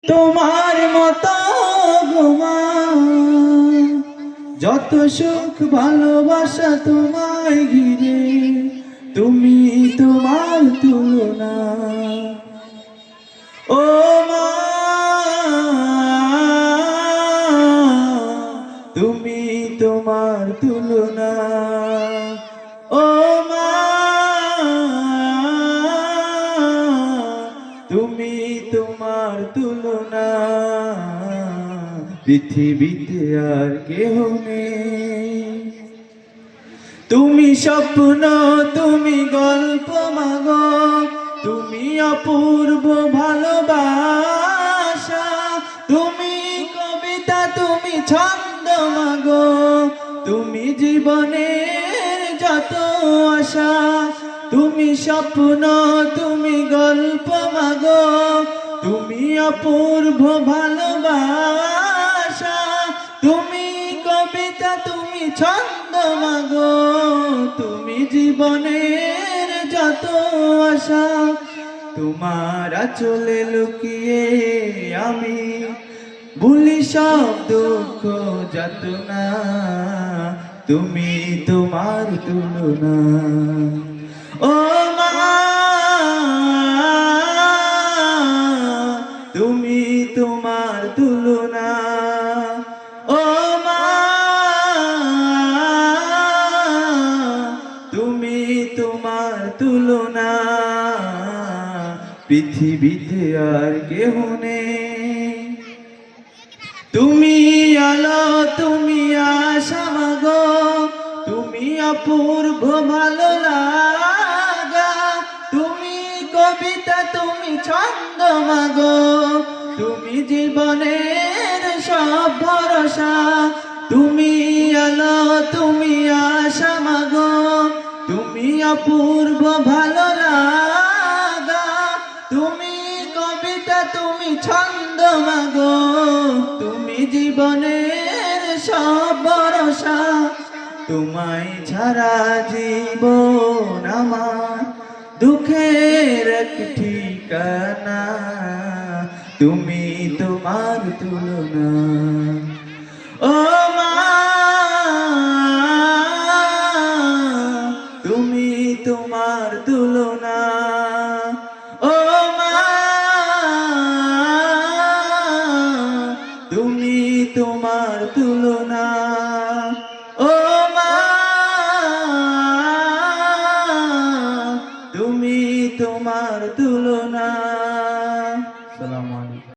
তোমার মতো গোমা যত সুখ ভালোবাসা তোমায় ঘিরে, তুমি তোমার তুলনা। ও মা, তুমি তোমার তুলনা। ও মা, তুমি তোমার তুলনা। পৃথিবীতে আর কেহ নেই। তুমি স্বপ্ন, তুমি গল্প মাগো, তুমি অপূর্ব ভালোবাসা। তুমি কবিতা, তুমি ছন্দ মাগো, তুমি জীবনের যত আশা। তুমি স্বপ্ন, তুমি গল্প মাগো, তুমি অপূর্ব ভালোবাসা। তুমি কবিতা, তুমি ছন্দ মাগো, তুমি জীবনের যত আশা। তোমার আঁচলে লুকিয়ে আমি ভুলি সব দুঃখ যাতনা। তুমি তোমার তুলনা। ও মা, তুমি তোমার তুলনা। ও মা, তুমি তোমার তুলনা। পৃথিবীতে আর কেহ নেই। তুমি আলো, তুমি আশা মাগো, তুমি অপূর্ব ভালো লাগা। তুমি কবিতা, তুমি ছন্দ মাগো, তুমি জীবনের সব ভরসা। তুমি আলো, তুমি আশা মাগো, তুমি অপূর্ব ভালো লাগা। তুমি কবিতা, তুমি ছন্দ মাগো, তুমি জীবনের সব ভরসা। তোমায় ছাড়া জীবন আমার দুঃখের এক ঠিকানা। তুমি তোমার তুলনা। ও মা, তুমি তোমার তুলনা। ও মা, তুমি তোমার তুলনা।